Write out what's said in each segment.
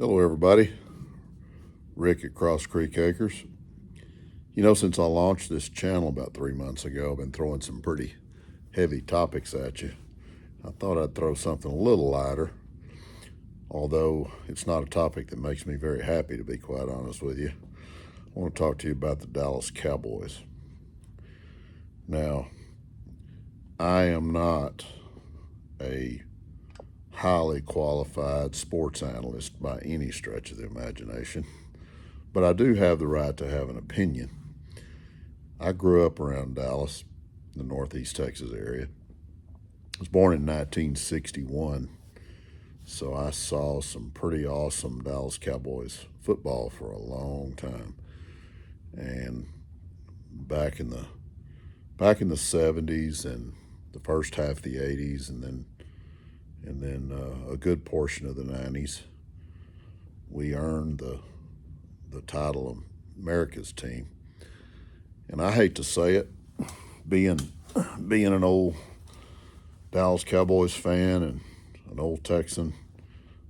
Hello, everybody. Rick at Cross Creek Acres. Since I launched this channel about 3 months ago, I've been throwing some pretty heavy topics at you. I thought I'd throw something a little lighter, although it's not a topic that makes me very happy, to be quite honest with you. I want to talk to you about the Dallas Cowboys. Now, I am not a highly qualified sports analyst by any stretch of the imagination, but I do have the right to have an opinion. I grew up around Dallas, the Northeast Texas area. I was born in 1961, so I saw some pretty awesome Dallas Cowboys football for a long time. And back in the 70s and the first half of the 80s, and then a good portion of the 90s, we earned the title of America's team. And I hate to say it, being an old Dallas Cowboys fan and an old Texan,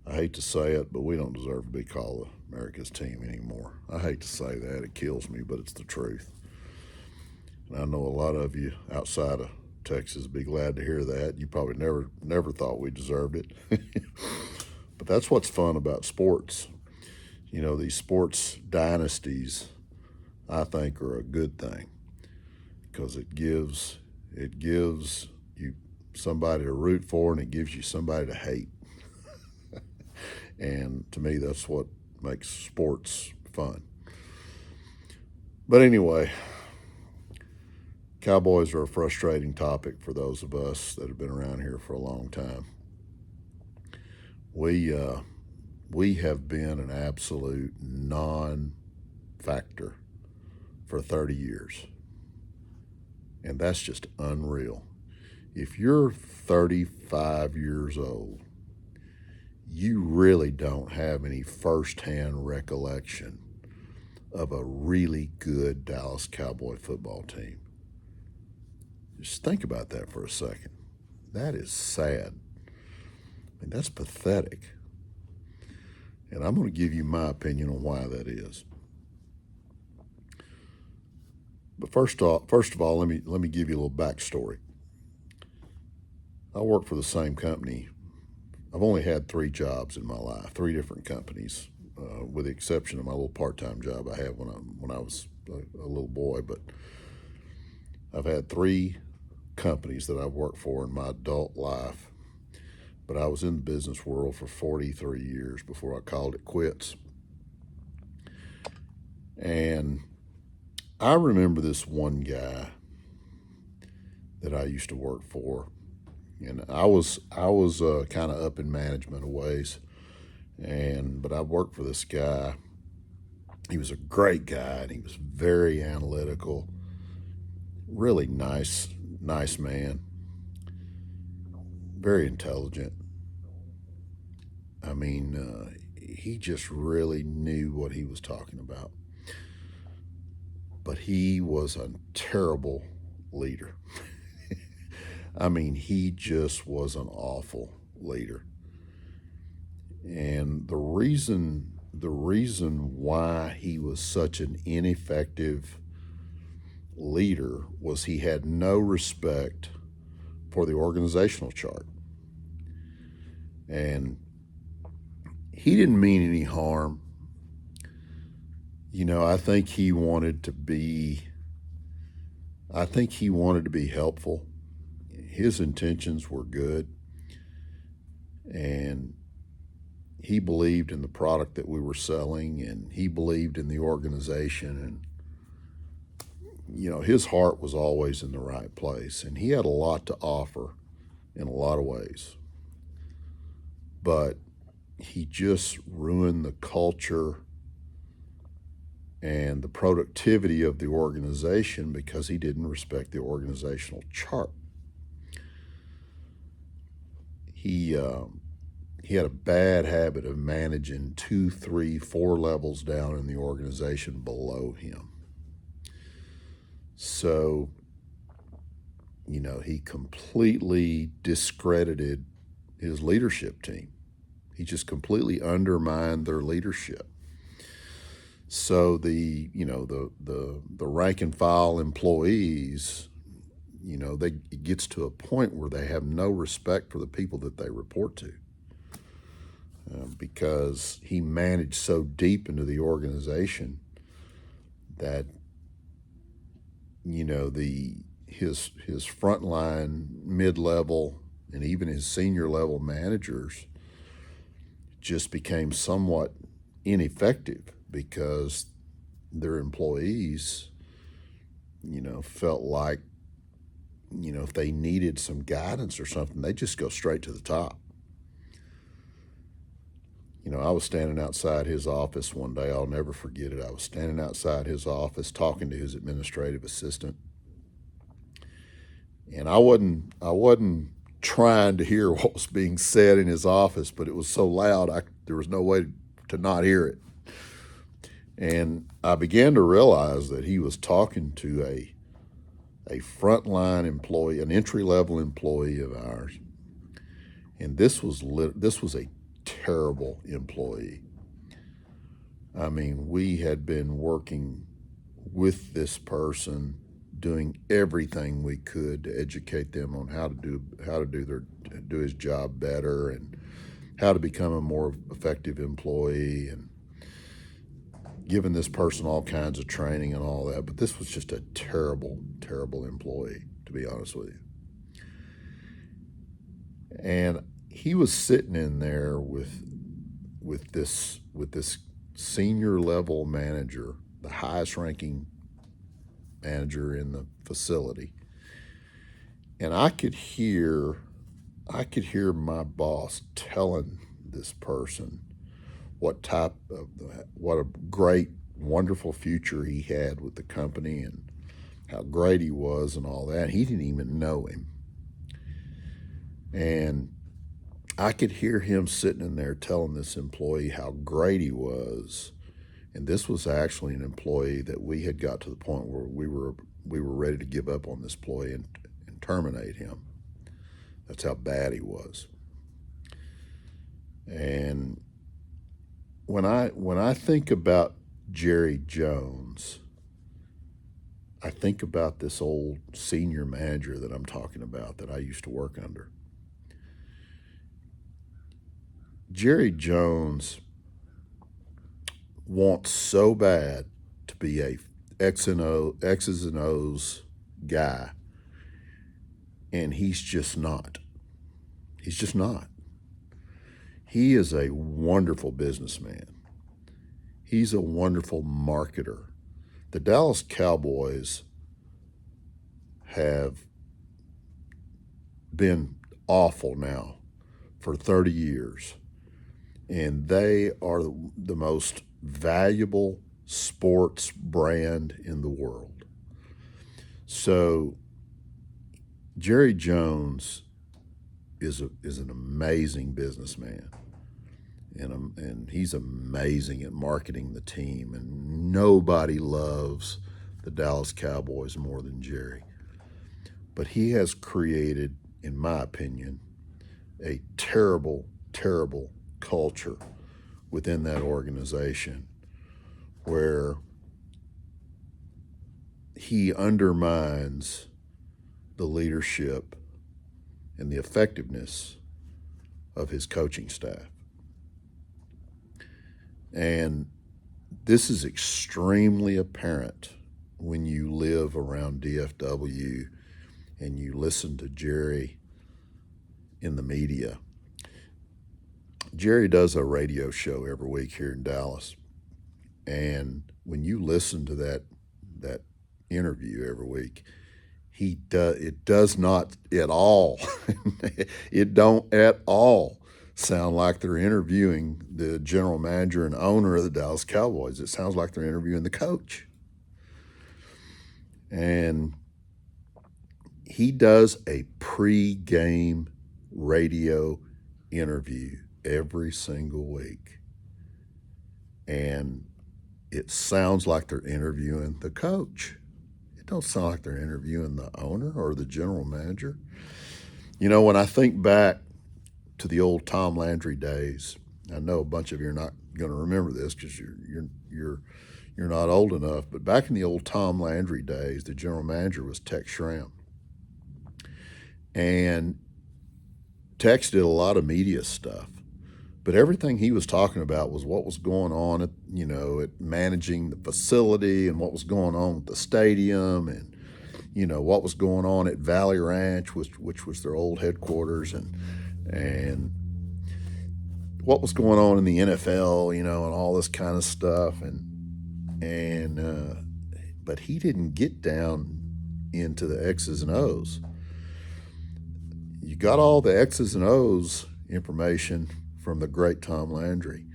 I hate to say it, but we don't deserve to be called America's team anymore. I hate to say that. It kills me, but it's the truth. And I know a lot of you outside of Texas be glad to hear that. You probably never thought we deserved it. But that's what's fun about sports. These sports dynasties, I think, are a good thing because it gives you somebody to root for, and it gives you somebody to hate. And to me, that's what makes sports fun. But anyway, Cowboys are a frustrating topic for those of us that have been around here for a long time. We have been an absolute non-factor for 30 years. And that's just unreal. If you're 35 years old, you really don't have any firsthand recollection of a really good Dallas Cowboy football team. Just think about that for a second. That is sad. That's pathetic. And I'm going to give you my opinion on why that is. But first of all, let me give you a little backstory. I work for the same company. I've only had 3 jobs in my life, 3 different companies, with the exception of my little part-time job I had when I was a little boy. But I've had 3 companies that I've worked for in my adult life. But I was in the business world for 43 years before I called it quits. And I remember this one guy that I used to work for, and I was kind of up in management a ways, but I worked for this guy. He was a great guy, and he was very analytical, really nice man, very intelligent. He just really knew what he was talking about. But he was a terrible leader. He just was an awful leader. And the reason why he was such an ineffective leader was he had no respect for the organizational chart. And he didn't mean any harm. I think he wanted to be helpful. His intentions were good. And he believed in the product that we were selling, and he believed in the organization. And, his heart was always in the right place. And he had a lot to offer in a lot of ways. But he just ruined the culture and the productivity of the organization because he didn't respect the organizational chart. He had a bad habit of managing 2, 3, 4 levels down in the organization below him. So, he completely discredited his leadership team. He just completely undermined their leadership. So the rank and file employees, it gets to a point where they have no respect for the people that they report to, because he managed so deep into the organization that his frontline, mid-level, and even his senior level managers just became somewhat ineffective because their employees, felt like, if they needed some guidance or something, they just go straight to the top. I was standing outside his office one day. I'll never forget it. I was standing outside his office talking to his administrative assistant. And I wasn't trying to hear what was being said in his office, but it was so loud, there was no way to not hear it. And I began to realize that he was talking to a frontline employee, an entry-level employee of ours. And this was a terrible employee. I mean, we had been working with this person, doing everything we could to educate them on how to do his job better and how to become a more effective employee, and giving this person all kinds of training and all that. But this was just a terrible, terrible employee, to be honest with you. And he was sitting in there with this senior level manager, the highest ranking manager in the facility. And I could hear my boss telling this person what a great, wonderful future he had with the company and how great he was and all that. He didn't even know him. And I could hear him sitting in there telling this employee how great he was. And this was actually an employee that we had got to the point where we were ready to give up on this employee and terminate him. That's how bad he was. And when I think about Jerry Jones, I think about this old senior manager that I'm talking about that I used to work under. Jerry Jones wants so bad to be a X's and O's guy, and he's just not. He's just not. He is a wonderful businessman. He's a wonderful marketer. The Dallas Cowboys have been awful now for 30 years. And they are the most valuable sports brand in the world. So Jerry Jones is an amazing businessman, and he's amazing at marketing the team. And nobody loves the Dallas Cowboys more than Jerry. But he has created, in my opinion, a terrible, terrible culture within that organization where he undermines the leadership and the effectiveness of his coaching staff. And this is extremely apparent when you live around DFW and you listen to Jerry in the media. Jerry does a radio show every week here in Dallas. And when you listen to that interview every week, it does not at all, it don't at all sound like they're interviewing the general manager and owner of the Dallas Cowboys. It sounds like they're interviewing the coach. And he does a pre-game radio interview every single week. And it sounds like they're interviewing the coach. It don't sound like they're interviewing the owner or the general manager. When I think back to the old Tom Landry days, I know a bunch of you are not going to remember this because you're not old enough. But back in the old Tom Landry days, the general manager was Texan, and Tex did a lot of media stuff. But everything he was talking about was what was going on at, at managing the facility and what was going on with the stadium and, what was going on at Valley Ranch, which was their old headquarters, and what was going on in the NFL, and all this kind of stuff. But he didn't get down into the X's and O's. You got all the X's and O's information from the great Tom Landry,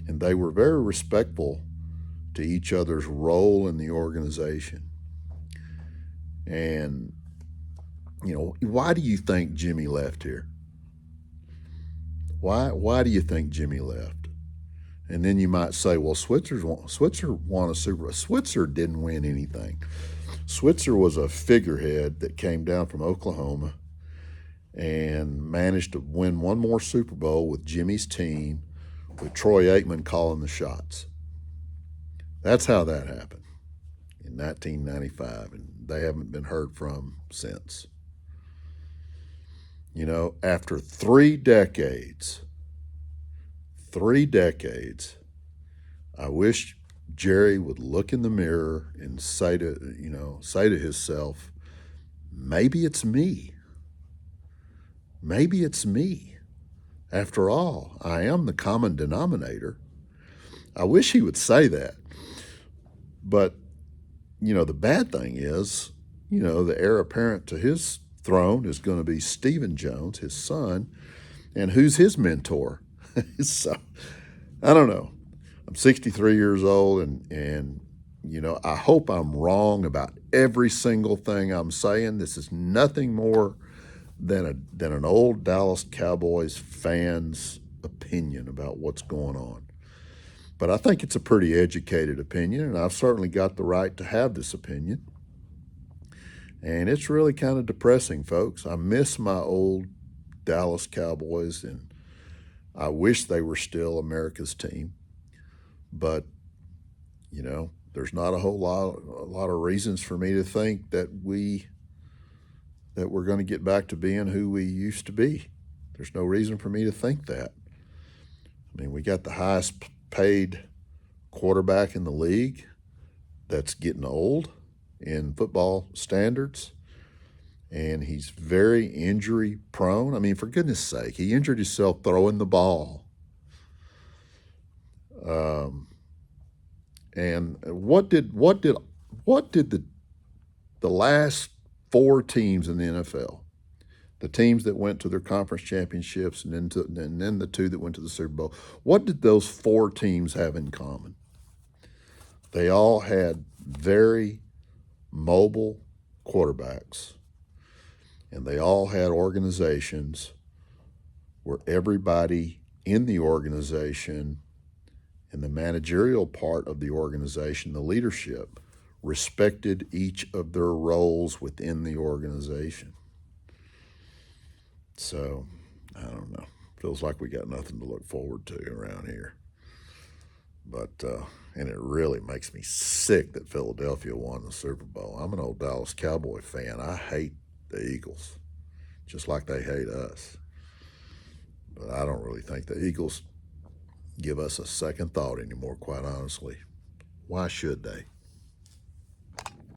and they were very respectful to each other's role in the organization. And, why do you think Jimmy left here? Why do you think Jimmy left? And then you might say, well, Switzer won a Super Bowl. Switzer didn't win anything. Switzer was a figurehead that came down from Oklahoma and managed to win one more Super Bowl with Jimmy's team, with Troy Aikman calling the shots. That's how that happened in 1995, and they haven't been heard from since. After 3 decades, I wish Jerry would look in the mirror and say to himself, maybe it's me. Maybe it's me. After all, I am the common denominator. I wish he would say that. But, the bad thing is, the heir apparent to his throne is going to be Stephen Jones, his son, and who's his mentor? So, I don't know. I'm 63 years old, and I hope I'm wrong about every single thing I'm saying. This is nothing more than an old Dallas Cowboys fan's opinion about what's going on. But I think it's a pretty educated opinion, and I've certainly got the right to have this opinion. And it's really kind of depressing, folks. I miss my old Dallas Cowboys, and I wish they were still America's team. But, there's not a lot of reasons for me to think that we're going to get back to being who we used to be. There's no reason for me to think that. I mean, we got the highest paid quarterback in the league that's getting old in football standards, and he's very injury prone. I mean, for goodness sake, he injured himself throwing the ball. And what did the last 4 teams in the NFL, the teams that went to their conference championships and then the 2 that went to the Super Bowl, what did those 4 teams have in common? They all had very mobile quarterbacks, and they all had organizations where everybody in the organization and the managerial part of the organization, the leadership, respected each of their roles within the organization. So, I don't know. Feels like we got nothing to look forward to around here. But, and it really makes me sick that Philadelphia won the Super Bowl. I'm an old Dallas Cowboy fan. I hate the Eagles, just like they hate us. But I don't really think the Eagles give us a second thought anymore, quite honestly. Why should they?